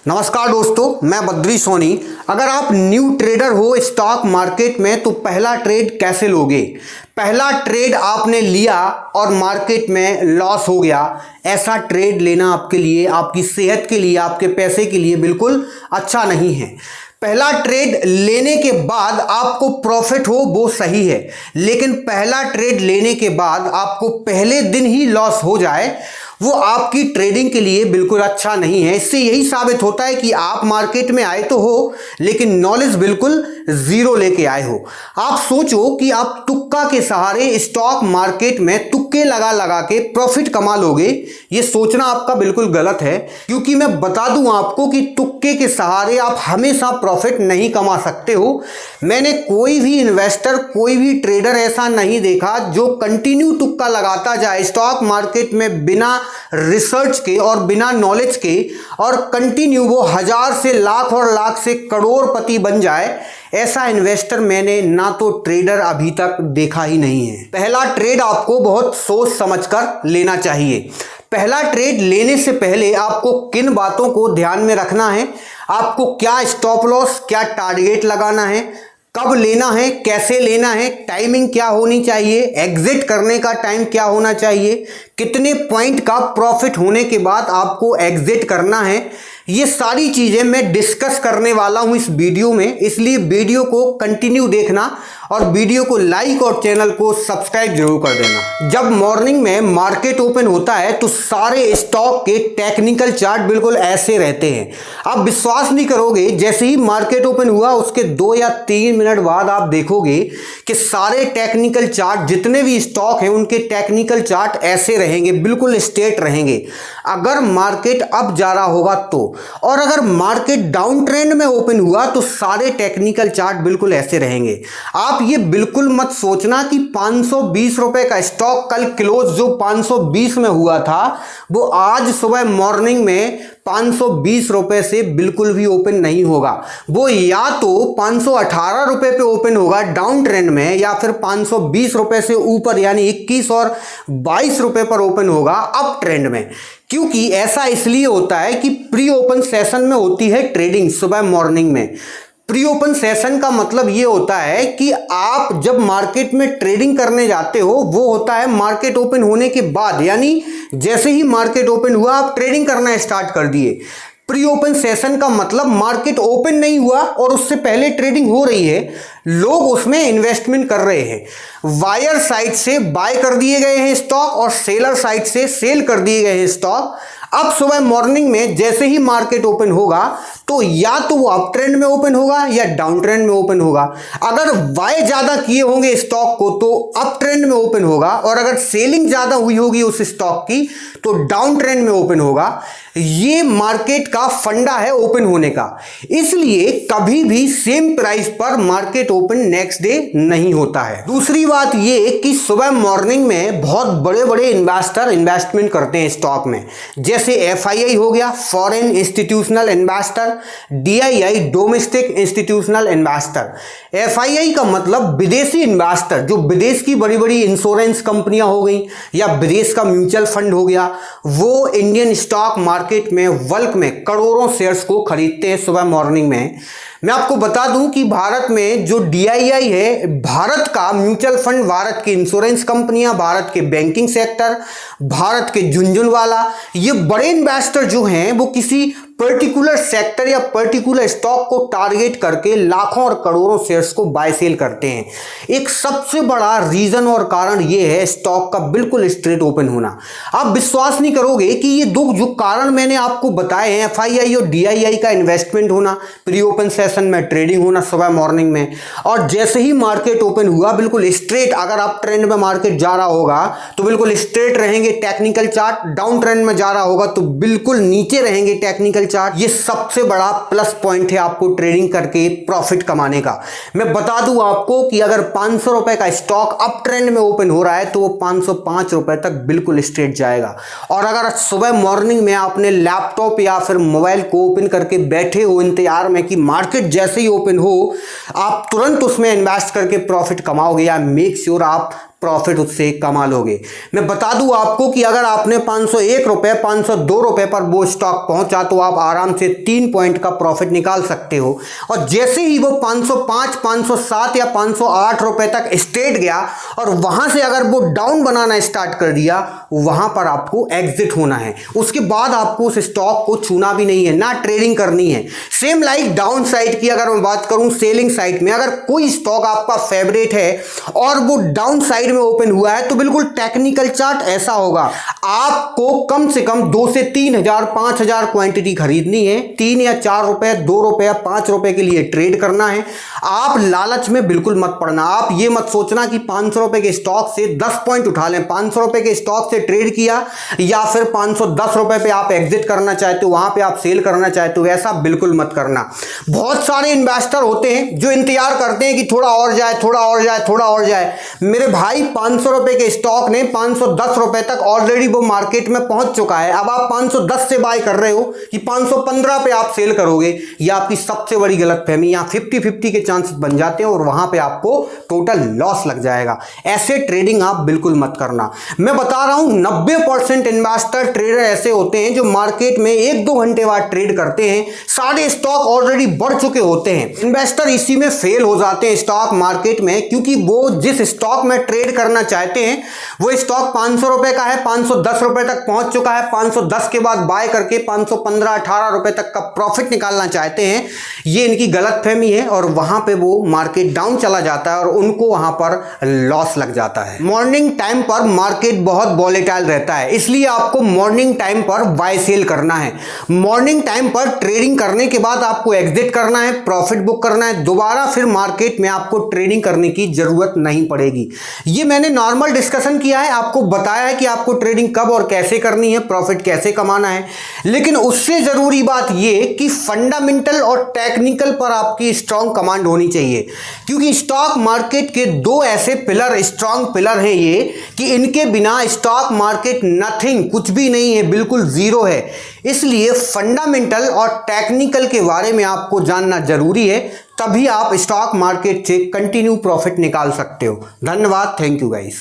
नमस्कार दोस्तों, मैं बद्री सोनी। अगर आप न्यू ट्रेडर हो स्टॉक मार्केट में तो पहला ट्रेड कैसे लोगे? पहला ट्रेड आपने लिया और मार्केट में लॉस हो गया, ऐसा ट्रेड लेना आपके लिए, आपकी सेहत के लिए, आपके पैसे के लिए बिल्कुल अच्छा नहीं है। पहला ट्रेड लेने के बाद आपको प्रॉफिट हो वो सही है, लेकिन पहला ट्रेड लेने के बाद आपको पहले दिन ही लॉस हो जाए वो आपकी ट्रेडिंग के लिए बिल्कुल अच्छा नहीं है। इससे यही साबित होता है कि आप मार्केट में आए तो हो लेकिन नॉलेज बिल्कुल जीरो लेके आए हो। आप सोचो कि आप तुक्का के सहारे स्टॉक मार्केट में तुक्के लगा लगा के प्रॉफिट कमा लोगे, ये सोचना आपका बिल्कुल गलत है। क्योंकि मैं बता दूं आपको कि तुक्के के सहारे आप हमेशा प्रॉफिट नहीं कमा सकते हो। मैंने कोई भी इन्वेस्टर, कोई भी ट्रेडर ऐसा नहीं देखा जो कंटिन्यू तुक्का लगाता जाए स्टॉक मार्केट में बिना रिसर्च के और बिना नॉलेज के, और कंटिन्यू वो हजार से लाख और लाख से करोड़पति बन जाए। ऐसा इन्वेस्टर मैंने ना तो ट्रेडर अभी तक देखा ही नहीं है। पहला ट्रेड आपको बहुत सोच समझकर लेना चाहिए। पहला ट्रेड लेने से पहले आपको किन बातों को ध्यान में रखना है, आपको क्या स्टॉप लॉस, क्या टारगेट लगाना है, कब लेना है, कैसे लेना है, टाइमिंग क्या होनी चाहिए, एग्जिट करने का टाइम क्या होना चाहिए, कितने पॉइंट का प्रॉफिट होने के बाद आपको एग्जिट करना है, ये सारी चीजें मैं डिस्कस करने वाला हूं इस वीडियो में। इसलिए वीडियो को कंटिन्यू देखना और वीडियो को लाइक और चैनल को सब्सक्राइब जरूर कर देना। जब मॉर्निंग में मार्केट ओपन होता है तो सारे स्टॉक के टेक्निकल चार्ट बिल्कुल ऐसे रहते हैं। आप विश्वास नहीं करोगे, जैसे ही मार्केट ओपन हुआ उसके 2 या 3 मिनट बाद आप देखोगे कि सारे टेक्निकल चार्ट, जितने भी स्टॉक हैं उनके टेक्निकल चार्ट ऐसे रहेंगे, बिल्कुल स्ट्रेट रहेंगे। अगर मार्केट अप जा रहा होगा तो, और अगर मार्केट डाउन ट्रेंड में ओपन हुआ तो सारे टेक्निकल चार्ट बिल्कुल ऐसे रहेंगे। आप ये बिल्कुल मत सोचना कि 520 रुपए का स्टॉक कल क्लोज जो 520 में हुआ था वो आज सुबह मॉर्निंग में 520 रुपए से बिल्कुल भी ओपन नहीं होगा। वो या तो 518 रुपए पे ओपन होगा डाउन ट्रेंड में, या फिर 520 रुपए से ऊपर यानी 21 और 22 रुपए पर ओपन होगा अप ट्रेंड में। क्योंकि ऐसा इसलिए होता है कि प्री ओपन सेशन में होती है ट्रेडिंग सुबह मॉर्निंग में। प्री ओपन सेशन का मतलब ये होता है कि आप जब मार्केट में ट्रेडिंग करने जाते हो वो होता है मार्केट ओपन होने के बाद, यानी जैसे ही मार्केट ओपन हुआ आप ट्रेडिंग करना स्टार्ट कर दिए। प्री ओपन सेशन का मतलब मार्केट ओपन नहीं हुआ और उससे पहले ट्रेडिंग हो रही है, लोग उसमें इन्वेस्टमेंट कर रहे हैं। बायर साइड से बाय कर दिए गए हैं स्टॉक और सेलर साइड से सेल कर दिए गए हैं स्टॉक। अब सुबह मॉर्निंग में जैसे ही मार्केट ओपन होगा तो या तो वो अप ट्रेंड में ओपन होगा या डाउन ट्रेंड में ओपन होगा। अगर बाय ज्यादा किए होंगे स्टॉक को तो अप ट्रेंड में ओपन होगा, और अगर सेलिंग ज्यादा हुई होगी उस स्टॉक की तो डाउन ट्रेंड में ओपन होगा। ये मार्केट का फंडा है ओपन होने का। इसलिए कभी भी सेम प्राइस पर मार्केट ओपन नेक्स्ट डे नहीं होता है। दूसरी बात ये कि सुबह मॉर्निंग में बहुत बड़े बड़े इन्वेस्टर इन्वेस्टमेंट करते हैं स्टॉक में, जैसे FII हो गया, foreign institutional investor, DII domestic institutional investor. FII का मतलब विदेशी इन्वेस्टर, जो विदेश की बड़ी बड़ी इंश्योरेंस कंपनियां हो गई या विदेश का म्यूचुअल फंड हो गया, वो इंडियन स्टॉक मार्केट में बल्क में करोड़ों शेयर्स को खरीदते हैं सुबह मॉर्निंग में। मैं आपको बता दूं कि भारत में जो DII है, भारत का म्यूचुअल फंड, भारत की इंश्योरेंस कंपनियां, भारत के बैंकिंग सेक्टर, भारत के झुनझुनवाला, ये बड़े इन्वेस्टर जो हैं वो किसी पर्टिकुलर सेक्टर या पर्टिकुलर स्टॉक को टारगेट करके लाखों और करोड़ों शेयर्स को बाय सेल करते हैं। एक सबसे बड़ा रीजन और कारण ये है स्टॉक का बिल्कुल स्ट्रेट ओपन होना। आप विश्वास नहीं करोगे कि ये दो जो कारण मैंने आपको बताए हैं, FII और DII का इन्वेस्टमेंट होना, प्री ओपन सेशन में ट्रेडिंग होना सुबह मॉर्निंग में, और जैसे ही मार्केट ओपन हुआ बिल्कुल स्ट्रेट, अगर आप ट्रेंड में मार्केट जा रहा होगा तो बिल्कुल स्ट्रेट रहेंगे टेक्निकल चार्ट, डाउन ट्रेंड में जा रहा होगा तो बिल्कुल नीचे रहेंगे टेक्निकल चार्ट। ये सबसे बड़ा प्लस पॉइंट है आपको ट्रेडिंग करके प्रॉफिट कमाने का। मैं बता दूं आपको कि अगर 500 रुपए का स्टॉक अप ट्रेंड में ओपन हो रहा है तो वो 505 रुपए तक बिल्कुल स्ट्रेट जाएगा। और अगर सुबह मॉर्निंग में आपने लैपटॉप या फिर मोबाइल को ओपन करके बैठे हो इंतजार में कि मार्केट जैसे ही ओपन हो आप तुरंत उसमें इन्वेस्ट करके प्रॉफिट कमाओगे, या मेक श्योर आप प्रॉफिट उससे कमा लोगे। मैं बता दूं आपको कि अगर आपने 501 रुपए 502 रुपए पर वो स्टॉक पहुंचा तो आप आराम से 3 पॉइंट का प्रॉफिट निकाल सकते हो। और जैसे ही वो 505 507 या 508 रुपए तक स्ट्रेट गया और वहां से अगर वो डाउन बनाना स्टार्ट कर दिया, वहां पर आपको एग्जिट होना है। उसके बाद आपको उस स्टॉक को छूना भी नहीं है, ना ट्रेडिंग करनी है। सेम लाइक डाउन साइड की अगर मैं बात करूं, सेलिंग साइड में अगर कोई स्टॉक आपका फेवरेट है और वो डाउन साइड में ओपन हुआ है तो बिल्कुल टेक्निकल चार्ट ऐसा होगा, आपको कम से कम 2 से 3,000 5,000 क्वांटिटी खरीदनी है। 3 या 4 रुपए 2 रुपए या 5 रुपए के लिए ट्रेड करना है। आप लालच में बिल्कुल मत पड़ना। आप ये मत सोचना कि 500 रुपए के स्टॉक से 10 पॉइंट उठा लें। 500 रुपए के स्टॉक से ट्रेड किया या फिर 510 रुपए पे आप एग्जिट करना चाहते हो, वहां पे आप सेल करना चाहते हो, ऐसा बिल्कुल मत करना। बहुत सारे इन्वेस्टर होते हैं जो इंतजार करते हैं कि थोड़ा और जाए, थोड़ा और जाए, थोड़ा और जाए। मेरे भाई 500 रुपए के स्टॉक ने 510 रुपए तक ऑलरेडी वो मार्केट में पहुंच चुका है। अब आप 510 से बाय कर रहे हो कि 515 पे आप सेल करोगे, यह आपकी सबसे बड़ी गलतफहमी। यहां 50-50 के चांसेस बन जाते हैं और वहां पे आपको टोटल लॉस लग जाएगा। ऐसे ट्रेडिंग आप बिल्कुल मत करना। मैं बता रहा हूं 90% इन्वेस्टर ट्रेडर ऐसे होते हैं जो मार्केट में 1-2 घंटे बाद ट्रेड करते हैं। सारे स्टॉक ऑलरेडी बढ़ चुके होते हैं। इन्वेस्टर इसी में फेल हो जाते हैं स्टॉक मार्केट में, क्योंकि वो जिस स्टॉक में ट्रेड करना चाहते हैं वो स्टॉक 500 रुपए का है, 510 रुपए तक पहुंच चुका है। 510 के बाद बाय करके 515-18 रुपए तक का प्रॉफिट निकालना चाहते हैं। ये इनकी गलतफहमी है और वहां पे वो मार्केट डाउन चला जाता है और उनको वहां पर लॉस लग जाता है। मॉर्निंग टाइम पर मार्केट बहुत वॉलेटाइल रहता है, इसलिए आपको मॉर्निंग टाइम पर बाय सेल करना है। मॉर्निंग टाइम पर ट्रेडिंग करने के बाद आपको एग्जिट करना है, प्रॉफिट बुक करना है। दोबारा फिर मार्केट में आपको ट्रेडिंग करने की जरूरत नहीं पड़ेगी। ये मैंने नॉर्मल डिस्कशन किया है, आपको बताया है कि आपको ट्रेडिंग कब और कैसे करनी है, प्रॉफिट कैसे कमाना है। लेकिन उससे जरूरी बात ये कि फंडामेंटल और टेक्निकल पर आपकी स्ट्रांग कमांड होनी चाहिए, क्योंकि स्टॉक मार्केट के 2 ऐसे पिलर, स्ट्रांग पिलर हैं ये, कि इनके बिना स्टॉक मार्केट नथिंग, कुछ भी नहीं है, बिल्कुल जीरो है। इसलिए फंडामेंटल और टेक्निकल के बारे में आपको जानना जरूरी है, तभी आप स्टॉक मार्केट से कंटिन्यू प्रॉफिट निकाल सकते हो। धन्यवाद, थैंक यू गाइस।